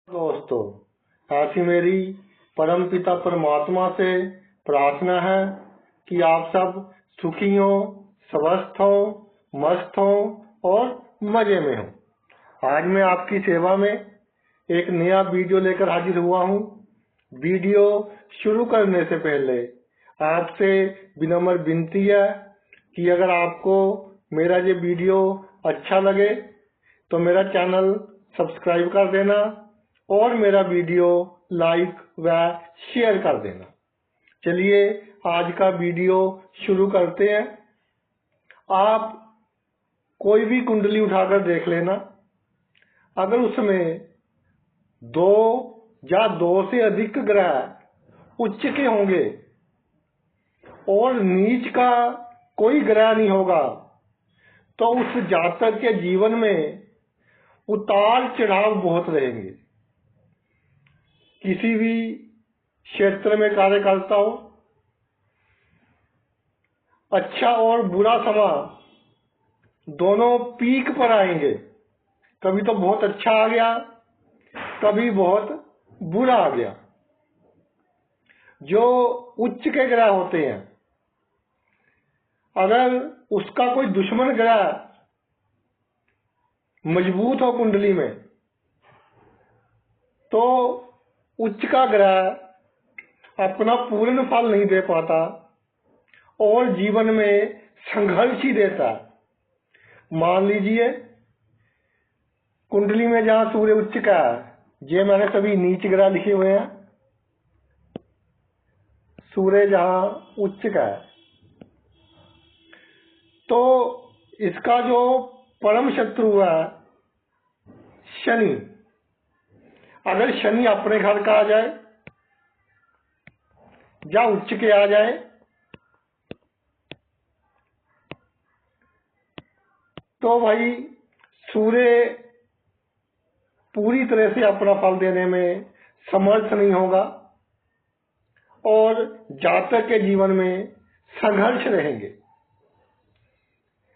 दोस्तों, ऐसी मेरी परम पिता परमात्मा से प्रार्थना है कि आप सब सुखी हो, स्वस्थ हो, मस्त हो और मजे में हो। आज मैं आपकी सेवा में एक नया वीडियो लेकर हाजिर हुआ हूँ। वीडियो शुरू करने से पहले आपसे विनम्र विनती है कि अगर आपको मेरा ये वीडियो अच्छा लगे तो मेरा चैनल सब्सक्राइब कर देना और मेरा वीडियो लाइक व शेयर कर देना। चलिए आज का वीडियो शुरू करते हैं। आप कोई भी कुंडली उठाकर देख लेना, अगर उसमें दो या दो से अधिक ग्रह उच्च के होंगे और नीच का कोई ग्रह नहीं होगा तो उस जातक के जीवन में उतार चढ़ाव बहुत रहेंगे। किसी भी क्षेत्र में कार्य करता हो, अच्छा और बुरा समय दोनों पीक पर आएंगे। कभी तो बहुत अच्छा आ गया, कभी बहुत बुरा आ गया। जो उच्च के ग्रह होते हैं, अगर उसका कोई दुश्मन ग्रह मजबूत हो कुंडली में तो उच्च का ग्रह अपना पूर्ण फल नहीं दे पाता और जीवन में संघर्ष ही देता है। मान लीजिए कुंडली में जहां सूर्य उच्च का है, ये मैंने सभी नीच ग्रह लिखे हुए हैं। सूर्य जहां उच्च का है तो इसका जो परम शत्रु है शनि, अगर शनि अपने घर का आ जाए या उच्च के आ जाए तो भाई सूर्य पूरी तरह से अपना फल देने में समर्थ नहीं होगा और जातक के जीवन में संघर्ष रहेंगे।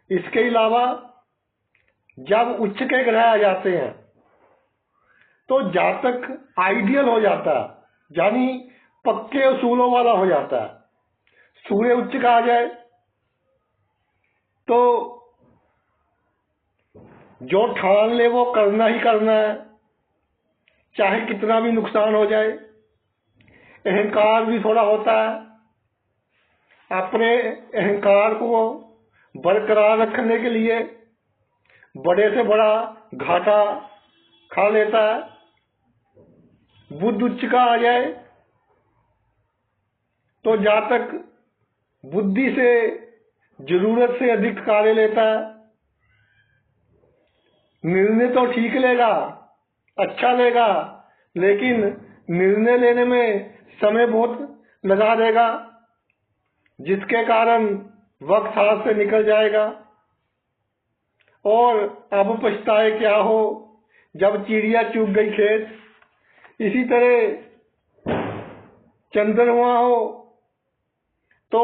इसके अलावा जब उच्च के ग्रह आ जाते हैं तो जातक आइडियल हो जाता है, यानी पक्के उसूलों वाला हो जाता है। सूर्य उच्च का आ जाए तो जो ठान ले वो करना ही करना है, चाहे कितना भी नुकसान हो जाए। अहंकार भी थोड़ा होता है, अपने अहंकार को बरकरार रखने के लिए बड़े से बड़ा घाटा खा लेता है। बुध उच्च का आ जाए तो जातक बुद्धि से जरूरत से अधिक कार्य लेता है। निर्णय तो ठीक लेगा, अच्छा लेगा, लेकिन निर्णय लेने में समय बहुत लगा देगा, जिसके कारण वक्त हाथ से निकल जाएगा और अब पछताए क्या हो जब चिड़िया चुग गई खेत। इसी तरह चंद्रमा हो तो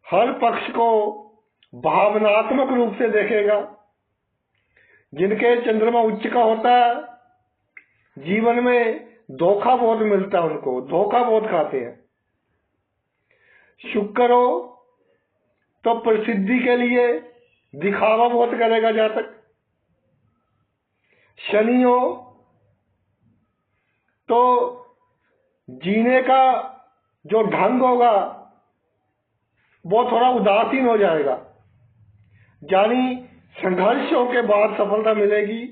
हर पक्ष को भावनात्मक रूप से देखेगा। जिनके चंद्रमा उच्च का होता है जीवन में धोखा बहुत मिलता है, उनको धोखा बहुत खाते हैं। शुक्र हो तो प्रसिद्धि के लिए दिखावा बहुत करेगा जातक। शनि हो तो जीने का जो ढंग होगा वो थोड़ा उदासीन हो जाएगा, यानी संघर्षों के बाद सफलता मिलेगी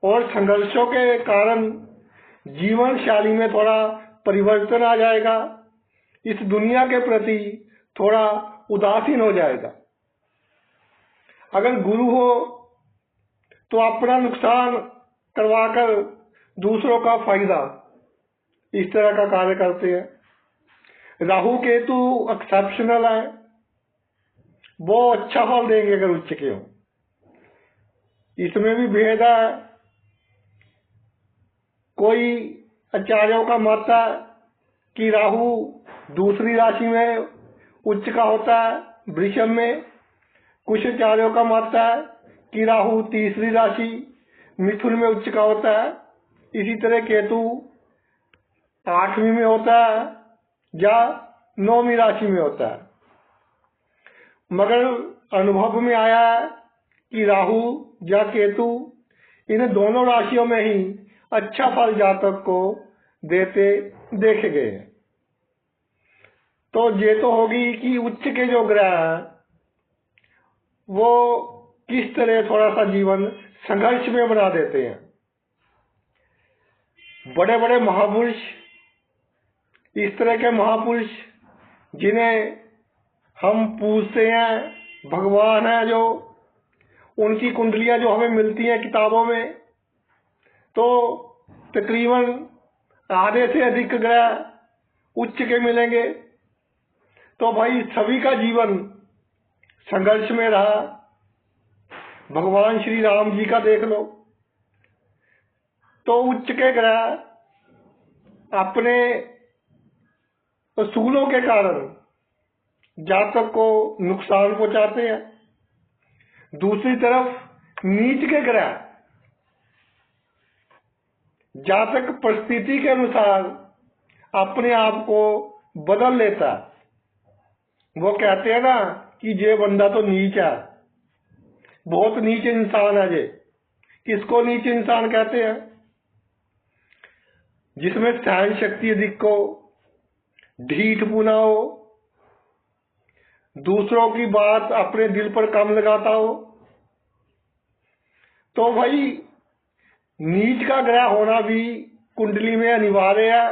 और संघर्षों के कारण जीवन शैली में थोड़ा परिवर्तन आ जाएगा। इस दुनिया के प्रति थोड़ा उदासीन हो जाएगा। अगर गुरु हो तो अपना नुकसान करवाकर दूसरों का फायदा, इस तरह का कार्य करते हैं। राहु केतु एक्सेप्शनल है, वो अच्छा फल देंगे अगर उच्च के हो। इसमें भी भेद है। कोई आचार्यों का मत है कि राहु दूसरी राशि में उच्च का होता है, वृषभ में। कुछ आचार्यों का मत है कि राहु तीसरी राशि मिथुन में उच्च का होता है इसी तरह केतु 8वीं में होता है या 9वीं राशि में होता है। मगर अनुभव में आया है कि राहु या केतु इन दोनों राशियों में ही अच्छा फल जातक को देते देखे गए हैं। तो ये तो होगी कि उच्च के जो ग्रह हैं वो किस तरह थोड़ा सा जीवन संघर्ष में बना देते हैं। बड़े बड़े महापुरुष, इस तरह के महापुरुष जिन्हें हम पूजते हैं, भगवान है जो, उनकी कुंडलियां जो हमें मिलती हैं किताबों में, तो तकरीबन आधे से अधिक ग्रह उच्च के मिलेंगे। तो भाई सभी का जीवन संघर्ष में रहा। भगवान श्री राम जी का देख लो, तो उच्च के ग्रह अपने असूलों के कारण जातक को नुकसान पहुंचाते हैं। दूसरी तरफ नीच के ग्रह जातक परिस्थिति के अनुसार अपने आप को बदल लेता है। वो कहते हैं ना कि ये बंदा तो नीच है, बहुत नीच इंसान है। ये किसको नीच इंसान कहते हैं? जिसमें सहन शक्ति अधिक हो, ढीठ पुना हो, दूसरों की बात अपने दिल पर कम लगाता हो। तो भाई नीच का ग्रह होना भी कुंडली में अनिवार्य है।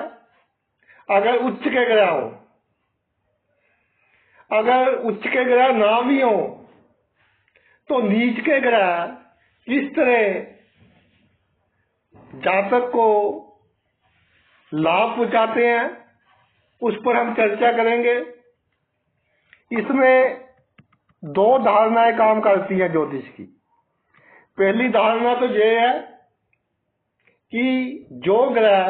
अगर उच्च के ग्रह हो, अगर उच्च के ग्रह ना भी हो तो नीच के ग्रह किस तरह जातक को लाभ पहुंचाते हैं उस पर हम चर्चा करेंगे। इसमें दो धारणाएं काम करती हैं ज्योतिष की। पहली धारणा तो यह है कि जो ग्रह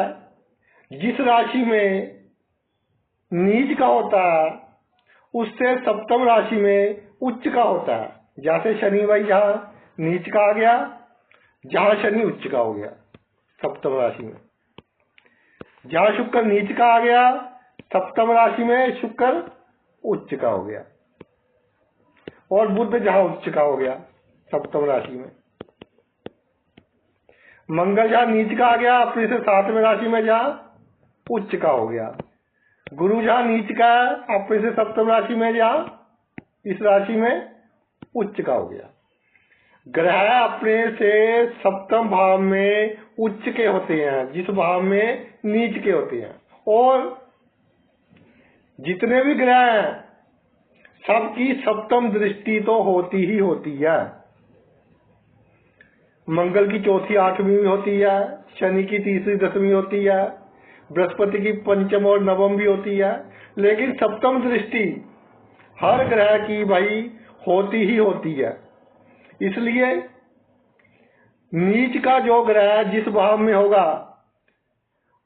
जिस राशि में नीच का होता है उससे सप्तम राशि में उच्च का होता है। जैसे शनि भाई जहां नीच का आ गया, जहां शनि उच्च का हो गया सप्तम राशि में। जहां शुक्र नीच का आ गया सप्तम राशि में, शुक्र उच्च का हो गया। और बुध जहां उच्च का हो गया सप्तम राशि में। मंगल जहां नीच का आ गया अपने से 7वें राशि में, जहां उच्च का हो गया। गुरु जहां नीच का है अपने से सप्तम राशि में, जहां इस राशि में उच्च का हो गया। ग्रह अपने से सप्तम भाव में उच्च के होते हैं, जिस भाव में नीच के होते हैं। और जितने भी ग्रह हैं सबकी सप्तम दृष्टि तो होती ही होती है। मंगल की चौथी 8वीं भी होती है, शनि की तीसरी 10वीं होती है, बृहस्पति की पंचम और नवम भी होती है। लेकिन सप्तम दृष्टि हर ग्रह की भाई होती ही होती है। इसलिए नीच का जो ग्रह जिस भाव में होगा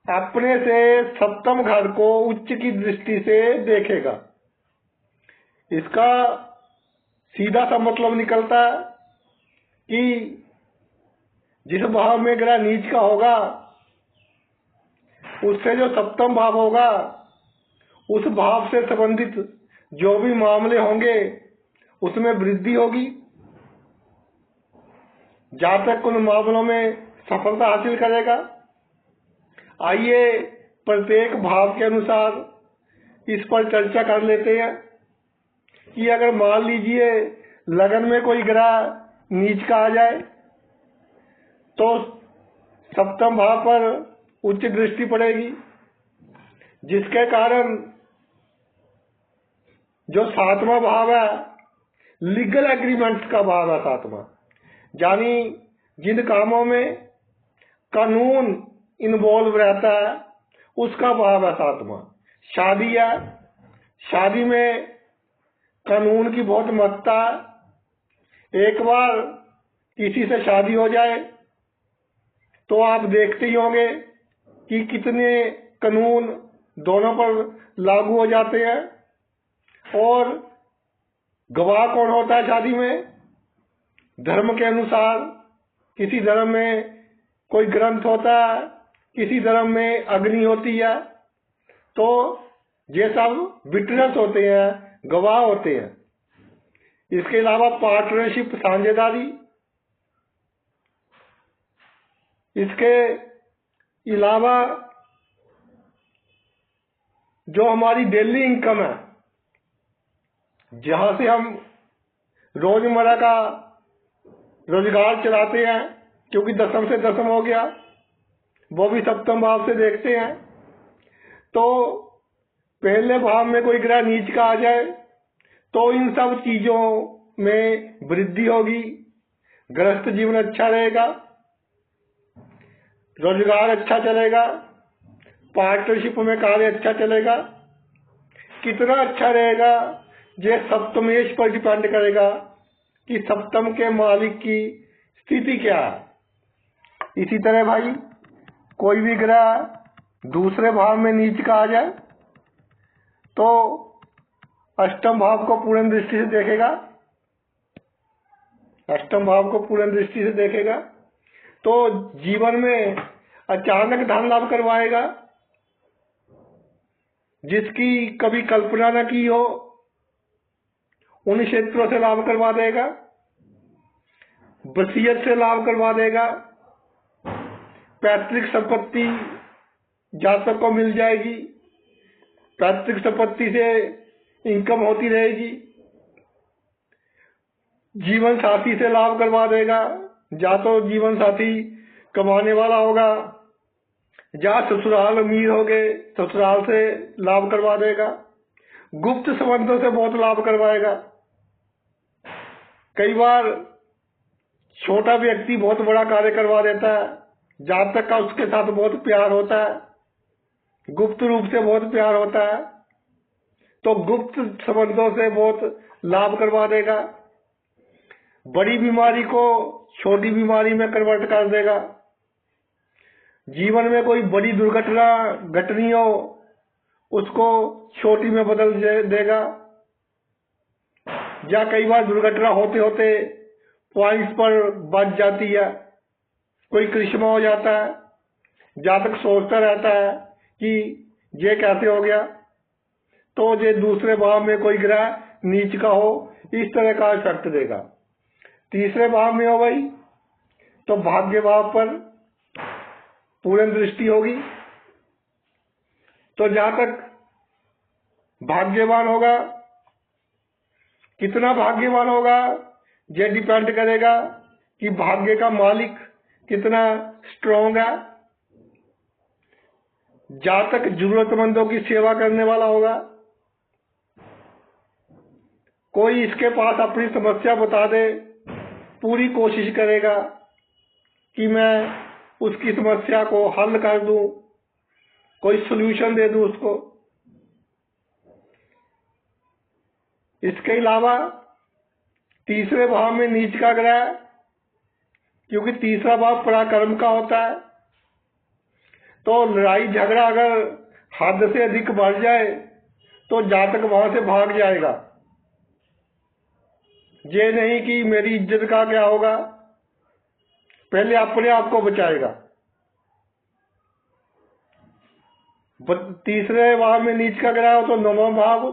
अपने से सप्तम घर को उच्च की दृष्टि से देखेगा। इसका सीधा सा मतलब निकलता है कि जिस भाव में ग्रह नीच का होगा उससे जो सप्तम भाव होगा उस भाव से संबंधित जो भी मामले होंगे उसमें वृद्धि होगी। जातक उन मामलों में सफलता हासिल करेगा। आइए प्रत्येक भाव के अनुसार इस पर चर्चा कर लेते हैं कि अगर मान लीजिए लगन में कोई ग्रह नीच का आ जाए तो सप्तम भाव पर उच्च दृष्टि पड़ेगी, जिसके कारण जो 7वां भाव है लीगल एग्रीमेंट्स का भाव है 7वां, यानी जिन कामों में कानून इन्वॉल्व रहता है उसका भाव है 7वां। शादी है, शादी में कानून की बहुत महत्ता है। एक बार किसी से शादी हो जाए तो आप देखते ही होंगे कि कितने कानून दोनों पर लागू हो जाते हैं। और गवाह कौन होता है शादी में? धर्म के अनुसार किसी धर्म में कोई ग्रंथ होता है किसी धर्म में अग्नि होती है, तो ये सब विटनेस होते हैं, गवाह होते हैं। इसके अलावा पार्टनरशिप, साझेदारी, इसके अलावा जो हमारी डेली इनकम है, जहां से हम रोजमर्रा का रोजगार चलाते हैं, क्योंकि दशम से दशम हो गया, वो भी सप्तम भाव से देखते हैं। तो पहले भाव में कोई ग्रह नीच का आ जाए तो इन सब चीजों में वृद्धि होगी, गृहस्थ जीवन अच्छा रहेगा, रोजगार अच्छा चलेगा, पार्टनरशिप में कार्य अच्छा चलेगा। कितना अच्छा रहेगा ये सप्तमेश पर डिपेंड करेगा कि सप्तम के मालिक की स्थिति क्या है। इसी तरह भाई कोई भी ग्रह दूसरे भाव में नीच का आ जाए तो अष्टम भाव को पूर्ण दृष्टि से देखेगा, अष्टम भाव को पूर्ण दृष्टि से देखेगा तो जीवन में अचानक धन लाभ करवाएगा, जिसकी कभी कल्पना न की हो उन क्षेत्रों से लाभ करवा देगा, वसीयत से लाभ करवा देगा, पैतृक संपत्ति जातक को मिल जाएगी, पैतृक संपत्ति से इनकम होती रहेगी, जीवन साथी से लाभ करवा देगा, या तो जीवन साथी कमाने वाला होगा, या ससुराल अमीर हो गए, ससुराल से लाभ करवा देगा, गुप्त संबंधों से बहुत लाभ करवाएगा। कई बार छोटा व्यक्ति बहुत बड़ा कार्य करवा देता है, जातक का उसके साथ बहुत प्यार होता है, गुप्त रूप से बहुत प्यार होता है, तो गुप्त संबंधों से बहुत लाभ करवा देगा। बड़ी बीमारी को छोटी बीमारी में कन्वर्ट कर देगा। जीवन में कोई बड़ी दुर्घटना घटनी हो उसको छोटी में बदल देगा, या कई बार दुर्घटना होते होते पॉइंट्स पर बच जाती है, कोई करिश्मा हो जाता है, जातक सोचता रहता है कि ये कैसे हो गया, तो ये दूसरे भाव में कोई ग्रह नीच का हो इस तरह का इफेक्ट देगा। तीसरे भाव में हो गई तो भाग्य भाव पर पूर्ण दृष्टि होगी, तो जहां तक भाग्यवान होगा, कितना भाग्यवान होगा ये डिपेंड करेगा कि भाग्य का मालिक कितना स्ट्रॉन्ग है। जातक जरूरतमंदों की सेवा करने वाला होगा, कोई इसके पास अपनी समस्या बता दे, पूरी कोशिश करेगा कि मैं उसकी समस्या को हल कर दूं, कोई सॉल्यूशन दे दूं उसको। इसके अलावा तीसरे भाव में नीच का ग्रह, क्योंकि तीसरा भाव पराक्रम का होता है, तो लड़ाई झगड़ा अगर हद से अधिक बढ़ जाए तो जातक वहां से भाग जाएगा। ये नहीं कि मेरी इज्जत का क्या होगा, पहले अपने आप को बचाएगा। तीसरे भाव में नीच का ग्रह हो तो नवम भाव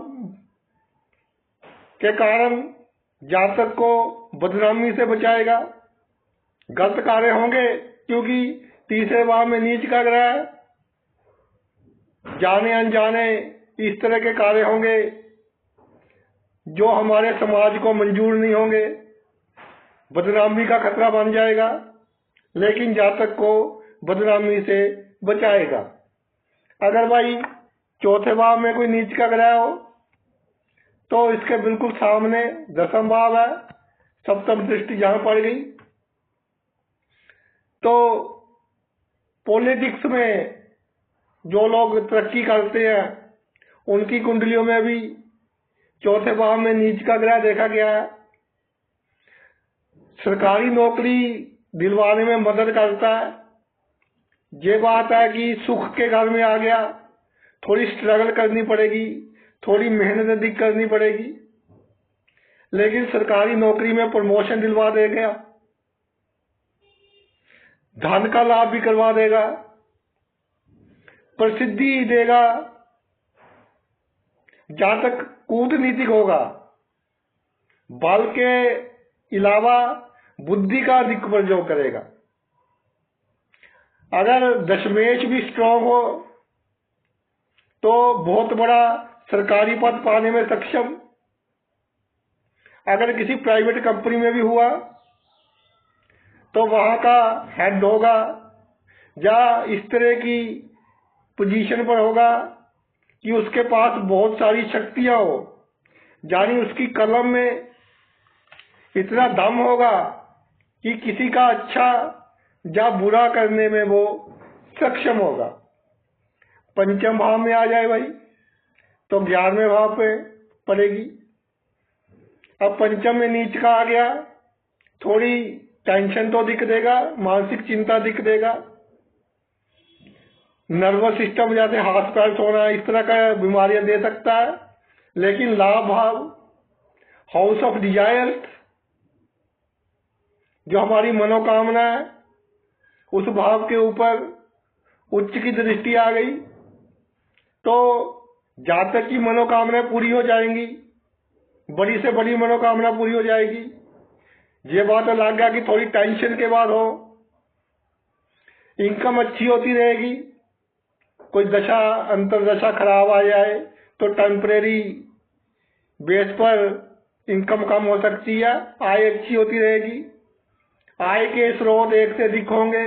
के कारण जातक को बदनामी से बचाएगा, गलत कार्य होंगे, क्योंकि तीसरे भाव में नीच का ग्रह है, जाने अनजाने इस तरह के कार्य होंगे जो हमारे समाज को मंजूर नहीं होंगे, बदनामी का खतरा बन जाएगा, लेकिन जातक को बदनामी से बचाएगा। अगर भाई चौथे भाव में कोई नीच का ग्रह हो तो इसके बिल्कुल सामने दसम भाव है, सप्तम दृष्टि जहां पड़ गई, तो पॉलिटिक्स में जो लोग तरक्की करते हैं उनकी कुंडलियों में भी चौथे भाव में नीच का ग्रह देखा गया है। सरकारी नौकरी दिलवाने में मदद करता है। ये बात है कि सुख के घर में आ गया, थोड़ी स्ट्रगल करनी पड़ेगी, थोड़ी मेहनत अधिक करनी पड़ेगी, लेकिन सरकारी नौकरी में प्रमोशन दिलवा देगा, धन का लाभ भी करवा देगा, प्रसिद्धि देगा, जातक कूटनीतिक होगा, बल के अलावा बुद्धि का अधिक प्रयोग करेगा। अगर दशमेश भी स्ट्रांग हो तो बहुत बड़ा सरकारी पद पाने में सक्षम। अगर किसी प्राइवेट कंपनी में भी हुआ तो वहां का हेड होगा या इस तरह की पोजीशन पर होगा कि उसके पास बहुत सारी शक्तियां हो, यानी उसकी कलम में इतना दम होगा कि किसी का अच्छा या बुरा करने में वो सक्षम होगा। पंचम भाव में आ जाए भाई तो 11वें भाव पे पड़ेगी। अब पंचम में नीच का आ गया, थोड़ी टेंशन तो दिख देगा, मानसिक चिंता दिख देगा, नर्वस सिस्टम जैसे हाथ पैर सोना इस तरह का बीमारियां दे सकता है। लेकिन लाभ भाव, हाउस ऑफ डिजायर्स, जो हमारी मनोकामना है, उस भाव के ऊपर उच्च की दृष्टि आ गई तो जातक की मनोकामना पूरी हो जाएंगी, बड़ी से बड़ी मनोकामना पूरी हो जाएगी। ये बात लग गया कि थोड़ी टेंशन के बाद हो, इनकम अच्छी होती रहेगी। कोई दशा अंतरदशा खराब आ जाए तो टेम्परेरी बेस पर इनकम कम हो सकती है, आय अच्छी होती रहेगी, आय के स्रोत एक से अधिक होंगे।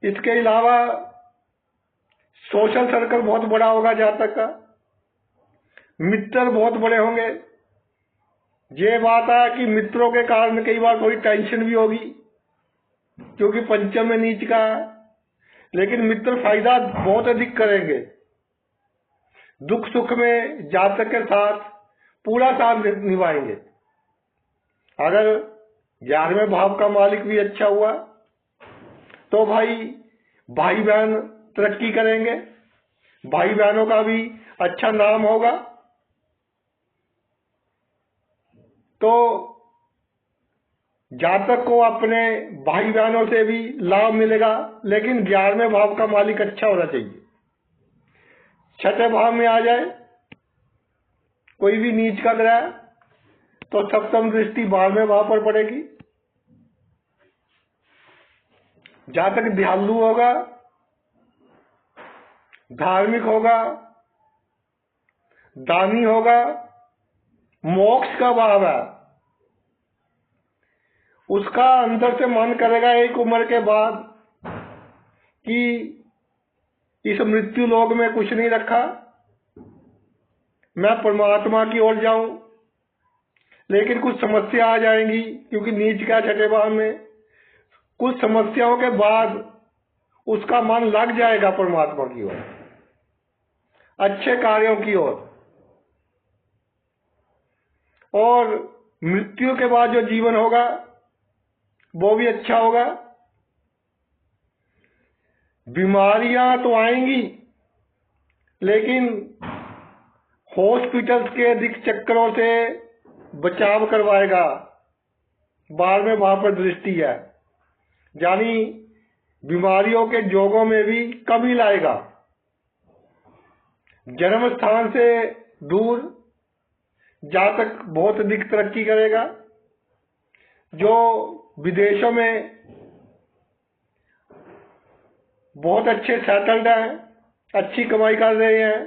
इसके अलावा सोशल सर्कल बहुत बड़ा होगा जातक का, मित्र बहुत बड़े होंगे। ये बात है कि मित्रों के कारण कई बार थोड़ी टेंशन भी होगी क्योंकि पंचम में नीच का है, लेकिन मित्र फायदा बहुत अधिक करेंगे। दुख सुख में जातक के साथ पूरा साथ निभाएंगे। अगर 11वें भाव का मालिक भी अच्छा हुआ तो भाई बहन तरक्की करेंगे, भाई बहनों का भी अच्छा नाम होगा। तो जातक को अपने भाई बहनों से भी लाभ मिलेगा, लेकिन 11वें भाव का मालिक अच्छा होना चाहिए। 6ठे भाव में आ जाए कोई भी नीच का ग्रह तो सप्तम दृष्टि 12वें भाव पर पड़ेगी। जातक दयालु होगा, धार्मिक होगा, दानी होगा, मोक्ष का भाव है, उसका अंदर से मन करेगा एक उम्र के बाद कि इस मृत्यु लोक में कुछ नहीं रखा, मैं परमात्मा की ओर जाऊं। लेकिन कुछ समस्या आ जाएंगी क्योंकि नीच का 6ठे भाव में, कुछ समस्याओं के बाद उसका मन लग जाएगा परमात्मा की ओर, अच्छे कार्यों की ओर। और मृत्यु के बाद जो जीवन होगा वो भी अच्छा होगा। बीमारियां तो आएंगी लेकिन हॉस्पिटल्स के अधिक चक्करों से बचाव करवाएगा। 12वें भाव पर दृष्टि है, यानी बीमारियों के जोगों में भी कमी लाएगा। जन्म स्थान से दूर जातक बहुत अधिक तरक्की करेगा। जो विदेशों में बहुत अच्छे सेटल्ड हैं, अच्छी कमाई कर रहे हैं,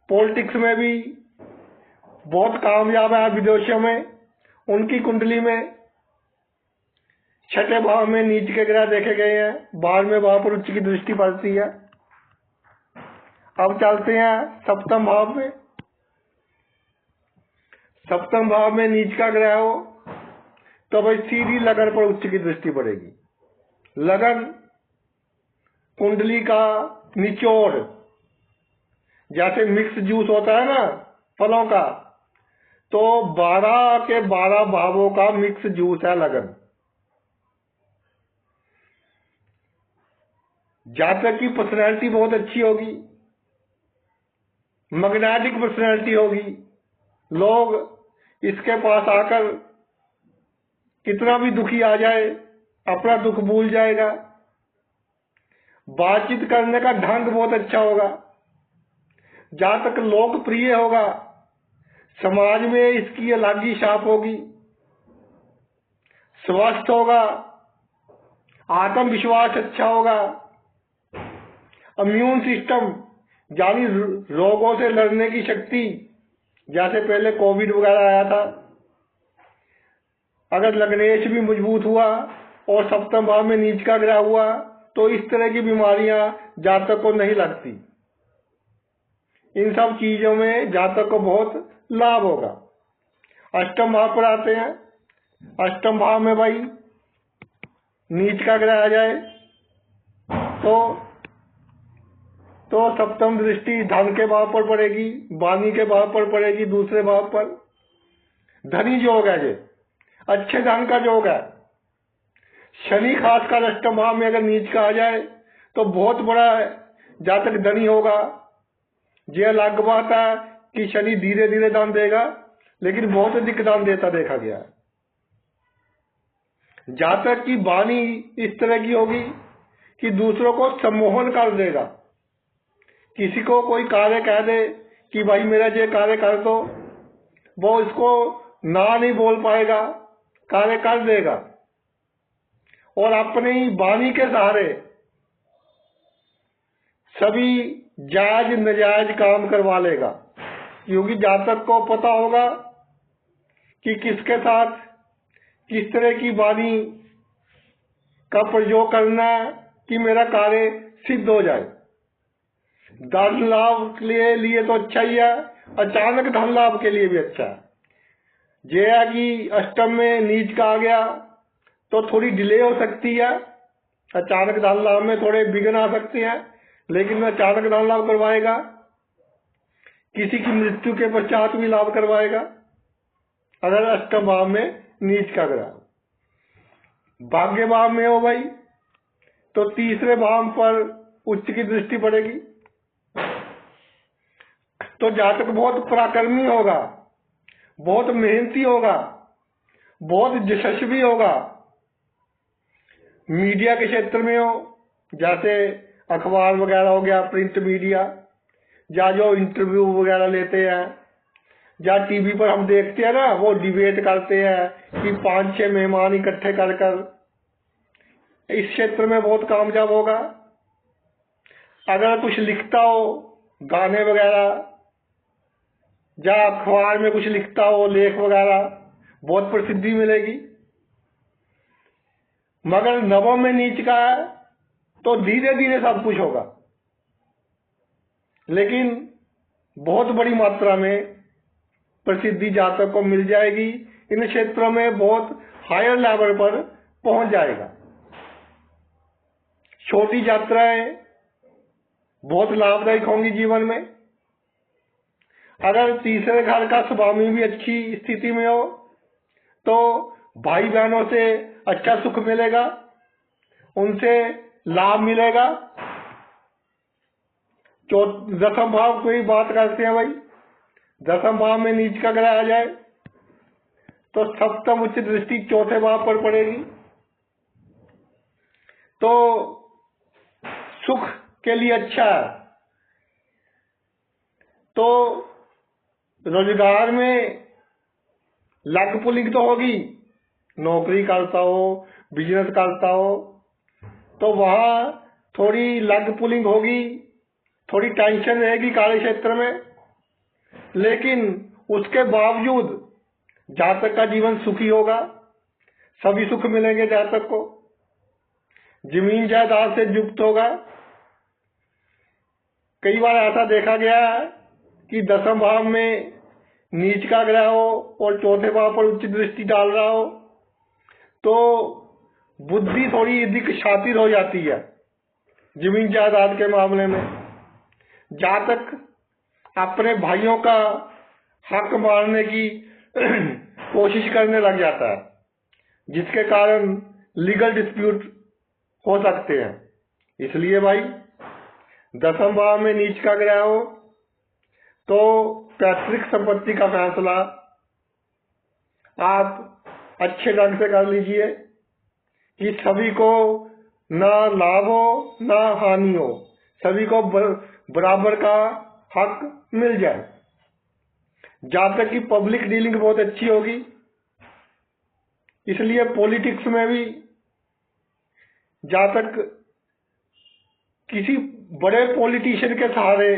पॉलिटिक्स में भी बहुत कामयाब है विदेशों में, उनकी कुंडली में 6ठे भाव में नीच के ग्रह देखे गए हैं, 12वें भाव पर उच्च की दृष्टि पड़ती है। अब चलते हैं सप्तम भाव में। सप्तम भाव में नीच का ग्रह हो तो भाई सीधी लगन पर उच्च की दृष्टि पड़ेगी। लगन कुंडली का निचोड़, जैसे मिक्स जूस होता है ना फलों का, तो 12 के 12 भावों का मिक्स जूस है लगन। जातक की पर्सनैलिटी बहुत अच्छी होगी, मैग्नेटिक पर्सनैलिटी होगी। लोग इसके पास आकर कितना भी दुखी आ जाए अपना दुख भूल जाएगा। बातचीत करने का ढंग बहुत अच्छा होगा, जातक लोकप्रिय होगा, समाज में इसकी अलग ही छाप होगी, स्वस्थ होगा, आत्मविश्वास अच्छा होगा, इम्यून सिस्टम यानी रोगों से लड़ने की शक्ति, जैसे पहले कोविड वगैरह आया था, अगर लग्नेश भी मजबूत हुआ और सप्तम भाव में नीच का ग्रह हुआ तो इस तरह की बीमारियां जातक को नहीं लगती। इन सब चीजों में जातक को बहुत लाभ होगा। अष्टम भाव पर आते हैं। अष्टम भाव में भाई नीच का ग्रह आ जाए तो सप्तम दृष्टि धन के भाव पर पड़ेगी, वाणी के भाव पर पड़ेगी, दूसरे भाव पर। धनी योग है, ये अच्छे धन का योग है। शनि खासकर अष्टम भाव में अगर नीच का आ जाए तो बहुत बड़ा जातक धनी होगा। यह अलग बात है कि शनि धीरे धीरे दान देगा, लेकिन बहुत अधिक दान देता देखा गया है। जातक की वाणी इस तरह की होगी कि दूसरों को सम्मोहन कर देगा। किसी को कोई कार्य कह दे कि भाई मेरा ये कार्य कर दो, वो इसको ना नहीं बोल पाएगा, कार्य कर देगा और अपनी वाणी के सहारे सभी जायज नजायज काम करवा लेगा, क्योंकि जातक को पता होगा कि किसके साथ किस तरह की वाणी का प्रयोग करना कि मेरा कार्य सिद्ध हो जाए। धन लाभ के लिए तो अच्छा ही है, अचानक धन लाभ के लिए भी अच्छा है। यह है कि अष्टम में नीच का आ गया तो थोड़ी डिले हो सकती है, अचानक धन लाभ में थोड़े विघ्न आ सकते हैं, लेकिन अचानक धन लाभ करवाएगा। किसी की मृत्यु के पश्चात भी लाभ करवाएगा अगर अष्टम भाव में नीच का ग्रह। भाग्य भाव में हो भाई तो तीसरे भाव पर उच्च की दृष्टि पड़ेगी तो जातक बहुत पराक्रमी होगा, बहुत मेहनती होगा, बहुत यशस्वी होगा। मीडिया के क्षेत्र में हो, जैसे अखबार वगैरह हो गया, प्रिंट मीडिया, या जो इंटरव्यू वगैरह लेते हैं, या टीवी पर हम देखते हैं ना, वो डिबेट करते हैं कि 5-6 मेहमान इकट्ठे कर इस क्षेत्र में बहुत कामयाब होगा। अगर कुछ लिखता हो, गाने वगैरह, या अखबार में कुछ लिखता हो, लेख वगैरह, बहुत प्रसिद्धि मिलेगी। मगर नवम में नीच का है तो धीरे धीरे सब कुछ होगा, लेकिन बहुत बड़ी मात्रा में प्रसिद्धि जातक को मिल जाएगी। इन क्षेत्रों में बहुत हायर लेवल पर पहुंच जाएगा। छोटी यात्राएं बहुत लाभदायक होंगी जीवन में। अगर तीसरे घर का स्वामी भी अच्छी स्थिति में हो तो भाई बहनों से अच्छा सुख मिलेगा, उनसे लाभ मिलेगा। दसम भाव की बात करते हैं भाई। दसम भाव में नीच का ग्रह आ जाए तो सप्तम उच्च दृष्टि चौथे भाव पर पड़ेगी तो सुख के लिए अच्छा है। तो रोजगार में लग पुलिंग तो होगी, नौकरी करता हो, बिजनेस करता हो तो वहां थोड़ी लग पुलिंग होगी, थोड़ी टेंशन रहेगी कार्य क्षेत्र में, लेकिन उसके बावजूद जातक का जीवन सुखी होगा, सभी सुख मिलेंगे जातक को। जमीन जायदाद से युक्त होगा। कई बार ऐसा देखा गया है कि दसम भाव में नीच का ग्रह हो और चौथे भाव पर उच्च दृष्टि डाल रहा हो तो बुद्धि थोड़ी अधिक शातिर हो जाती है जमीन जायदाद के मामले में। जातक अपने भाइयों का हक मारने की कोशिश करने लग जाता है, जिसके कारण लीगल डिस्प्यूट हो सकते हैं। इसलिए भाई दसम भाव में नीच का ग्रह हो तो पैतृक संपत्ति का फैसला आप अच्छे ढंग से कर लीजिए कि सभी को ना लाभ हो ना हानि हो, सभी को बराबर का हक मिल जाए। जहां तक कि पब्लिक डीलिंग बहुत अच्छी होगी, इसलिए पॉलिटिक्स में भी जहां तक किसी बड़े पॉलिटिशियन के सहारे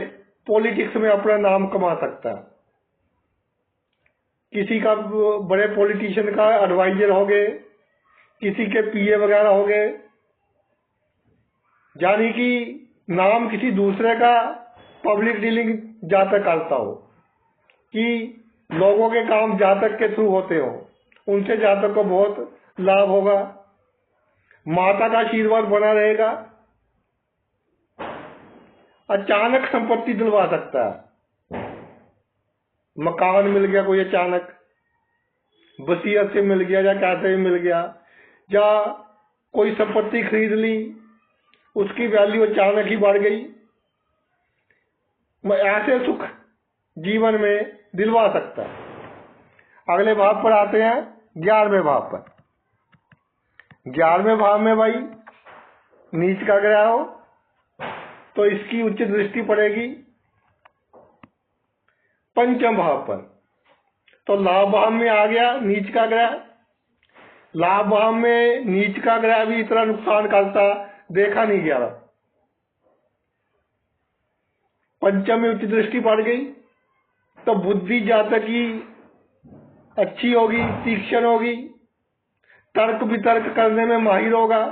पॉलिटिक्स में अपना नाम कमा सकता है। किसी का बड़े पॉलिटिशियन का एडवाइजर हो गए, किसी के पीए वगैरह हो गए, यानी कि नाम किसी दूसरे का पब्लिक डीलिंग जहां तक करता हो कि लोगों के काम जहां तक के थ्रू होते हो, उनसे जहां तक को बहुत लाभ होगा, माता का आशीर्वाद बना रहेगा। अचानक संपत्ति दिलवा सकता है, मकान मिल गया कोई अचानक, वसीयत से मिल गया या कैसे मिल गया, या कोई संपत्ति खरीद ली, उसकी वैल्यू अचानक ही बढ़ गई। ऐसे सुख जीवन में दिलवा सकता है। अगले भाव पर आते हैं, 11वें भाव पर। 11वें भाव में भाई नीच का ग्रह हो तो इसकी उच्च दृष्टि पड़ेगी पंचम भाव पर। तो लाभ भाव में आ गया नीच का ग्रह। लाभ भाव में नीच का ग्रह भी इतना नुकसान करता देखा नहीं गया। पंचम में उच्च दृष्टि पड़ गई तो बुद्धि जातक की अच्छी होगी, तीक्ष्ण होगी, तर्क वितर्क करने में माहिर होगा।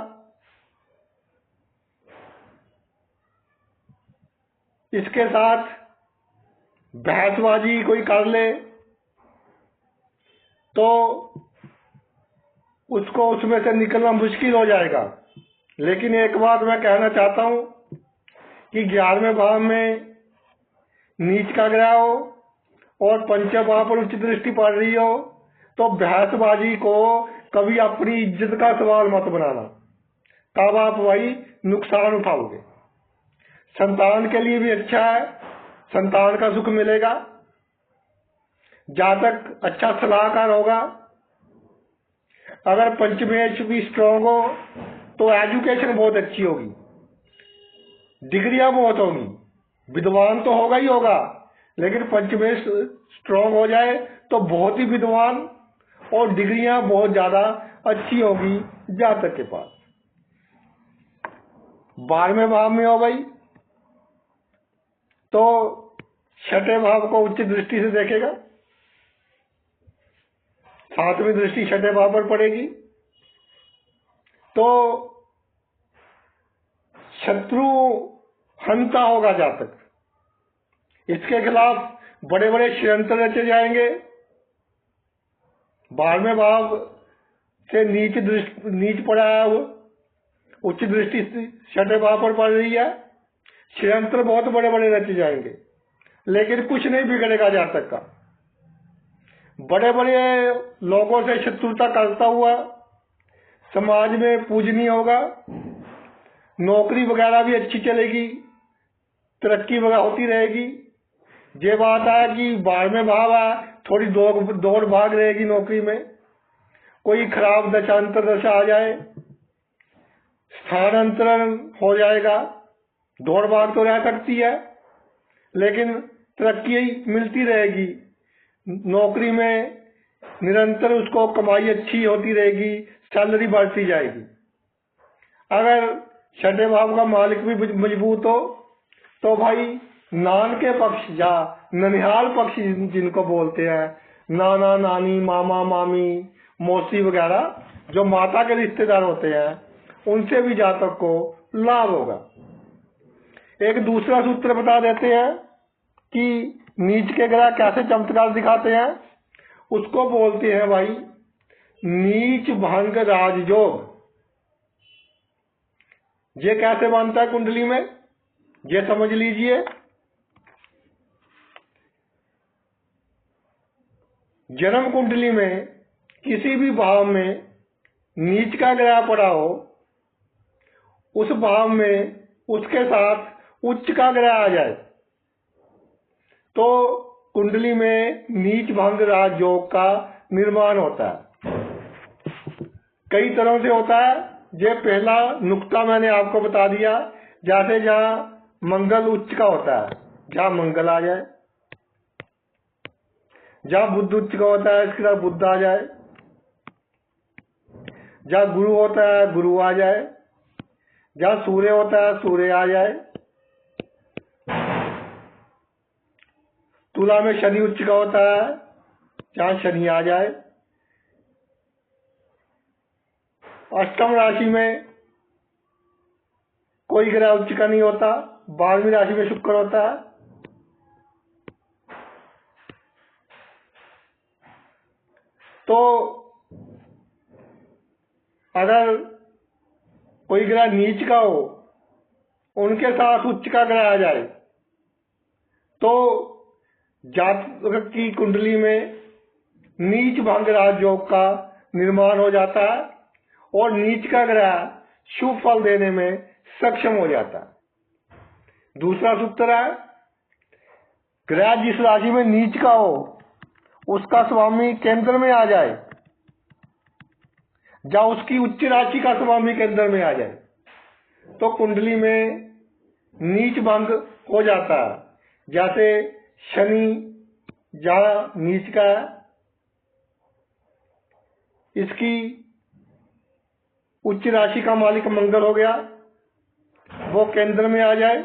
इसके साथ बहसबाजी कोई कर ले तो उसको उसमें से निकलना मुश्किल हो जाएगा। लेकिन एक बात मैं कहना चाहता हूं कि 11वें भाव में नीच का ग्रह हो और पंचम भाव पर उच्च दृष्टि पड़ रही हो तो बहसबाजी को कभी अपनी इज्जत का सवाल मत बनाना, तब आप वही नुकसान उठाओगे। संतान के लिए भी अच्छा है, संतान का सुख मिलेगा। जातक अच्छा सलाहकार होगा। अगर पंचमेश भी स्ट्रांग हो तो एजुकेशन बहुत अच्छी होगी, डिग्रियां बहुत होगी, विद्वान तो होगा ही होगा, लेकिन पंचमेश स्ट्रांग हो जाए तो बहुत ही विद्वान और डिग्रियां बहुत ज्यादा अच्छी होगी जातक के पास। 12वें भाव में हो भाई तो 6ठे भाव को उच्च दृष्टि से देखेगा, 7वीं दृष्टि 6ठे भाव पर पड़ेगी तो शत्रु हंता होगा जातक। इसके खिलाफ बड़े बड़े षड्यंत्र रचे जाएंगे। 12वें भाव से नीच पड़ा है, वो उच्च दृष्टि 6ठे भाव पर पड़ रही है। षड्यंत्र बहुत बड़े बड़े रचे जाएंगे, लेकिन कुछ नहीं बिगड़ेगा जातक का। बड़े बड़े लोगों से शत्रुता करता हुआ समाज में पूजनीय होगा। नौकरी वगैरह भी अच्छी चलेगी, तरक्की वगैरह होती रहेगी। ये बात है कि 12वें भाव है, थोड़ी दौड़ भाग रहेगी नौकरी में। कोई खराब दशांतर दशा आ जाए, स्थानांतरण हो जाएगा, दौड़ भाग तो रह सकती है लेकिन तरक्की मिलती रहेगी। नौकरी में निरंतर उसको कमाई अच्छी होती रहेगी, सैलरी बढ़ती जाएगी। अगर 6ठे भाव का मालिक भी मजबूत हो तो भाई नान के पक्ष या ननिहाल पक्ष जिनको बोलते हैं, नाना नानी मामा मामी मौसी वगैरह, जो माता के रिश्तेदार होते हैं, उनसे भी जातक को लाभ होगा। एक दूसरा सूत्र बता देते हैं कि नीच के ग्रह कैसे चमत्कार दिखाते हैं। उसको बोलते हैं भाई नीच भंग राजयोग। ये कैसे बनता है कुंडली में, ये समझ लीजिए। जन्म कुंडली में किसी भी भाव में नीच का ग्रह पड़ा हो, उस भाव में उसके साथ उच्च का ग्रह आ जाए तो कुंडली में नीच भंग राजयोग का निर्माण होता है। कई तरह से होता है, ये पहला नुक्ता मैंने आपको बता दिया। जैसे जहाँ मंगल उच्च का होता है, जहाँ मंगल आ जाए, जहाँ बुद्ध उच्च का होता है इसके साथ बुद्ध आ जाए, जहाँ गुरु होता है गुरु आ जाए, जहाँ सूर्य होता है सूर्य आ जाए, तुला में शनि उच्च का होता है जहाँ शनि आ जाए, अष्टम राशि में कोई ग्रह उच्च का नहीं होता, 12वीं राशि में शुक्र होता है। तो अगर कोई ग्रह नीच का हो, उनके साथ उच्च का ग्रह आ जाए तो जातक की कुंडली में नीच भंग राजयोग का निर्माण हो जाता है और नीच का ग्रह शुभ फल देने में सक्षम हो जाता है। दूसरा सूत्र है, ग्रह जिस राशि में नीच का हो उसका स्वामी केंद्र में आ जाए, जहाँ उसकी उच्च राशि का स्वामी केंद्र में आ जाए तो कुंडली में नीच भंग हो जाता है। जैसे शनि जहाँ नीच का है, इसकी उच्च राशि का मालिक मंगल हो गया, वो केंद्र में आ जाए,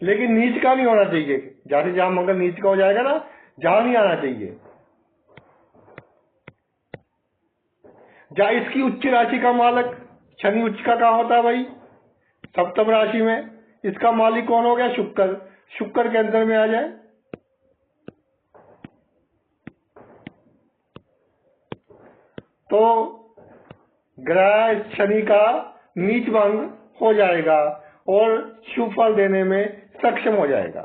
लेकिन नीच का नहीं होना चाहिए। जैसे जहां मंगल नीच का हो जाएगा ना, जहां नहीं आना चाहिए। जहां इसकी उच्च राशि का मालिक शनि उच्च का कहा होता है भाई, सप्तम राशि में। इसका मालिक कौन हो गया? शुक्र। शुक्र केंद्र में आ जाए तो ग्रह शनि का नीच भंग हो जाएगा और शुभ फल देने में सक्षम हो जाएगा।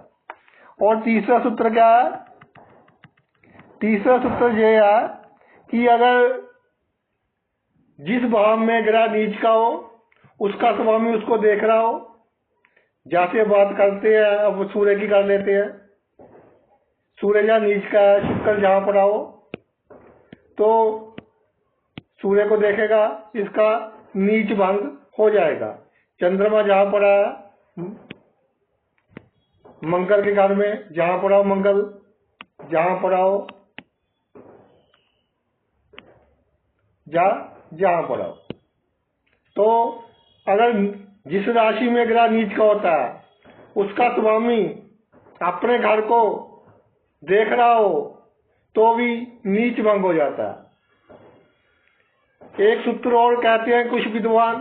और तीसरा सूत्र क्या है? तीसरा सूत्र यह है कि अगर जिस भाव में ग्रह नीच का हो उसका स्वामी उसको देख रहा हो, जैसे बात करते हैं अब सूर्य की कर लेते हैं, सूर्य जहाँ नीच का है, शुक्र जहां पड़ा हो तो सूर्य को देखेगा, इसका नीच भंग हो जाएगा। चंद्रमा जहां पड़ा है मंगल के घर में, जहां पड़ा हो मंगल, जहां पड़ा हो जहां पड़ा हो, तो अगर जिस राशि में ग्रह नीच का होता है उसका स्वामी अपने घर को देख रहा हो तो भी नीच भंग हो जाता है। एक सूत्र और कहते हैं कुछ विद्वान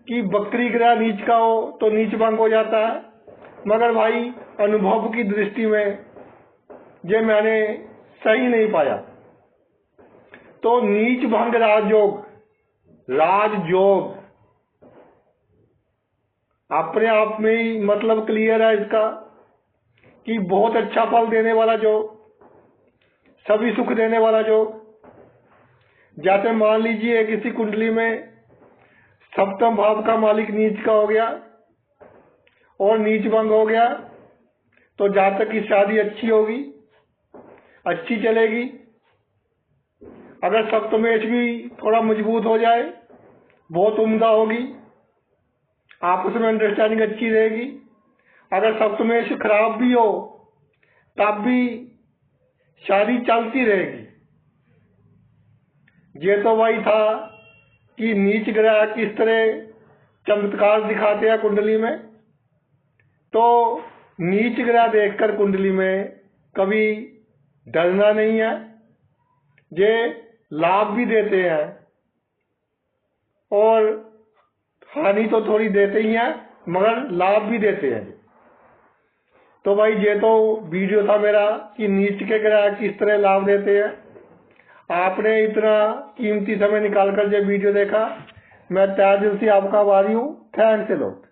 कि बकरी ग्रह नीच का हो तो नीच भंग हो जाता है, मगर भाई अनुभव की दृष्टि में ये मैंने सही नहीं पाया। तो नीच भंग राजयोग अपने आप में ही मतलब क्लियर है इसका कि बहुत अच्छा फल देने वाला योग, सभी सुख देने वाला योग। जैसे मान लीजिए किसी कुंडली में सप्तम भाव का मालिक नीच का हो गया और नीच भंग हो गया, तो जातक की शादी अच्छी होगी, अच्छी चलेगी। अगर सप्तमेश भी थोड़ा मजबूत हो जाए, बहुत उम्दा होगी, आपस में अंडरस्टैंडिंग अच्छी रहेगी। अगर सप्तमेश खराब भी हो तब भी शादी चलती रहेगी। ये तो वही था कि नीच ग्रह किस तरह चमत्कार दिखाते हैं कुंडली में। तो नीच ग्रह देखकर कुंडली में कभी डरना नहीं है, ये लाभ भी देते हैं और हानि तो थोड़ी देते ही हैं मगर लाभ भी देते हैं। तो भाई ये तो वीडियो था मेरा कि नीच के ग्रह किस तरह लाभ देते हैं। आपने इतना कीमती समय निकालकर ये वीडियो देखा, मैं तहे दिल से आपका आभारी हूँ। Thanks a lot.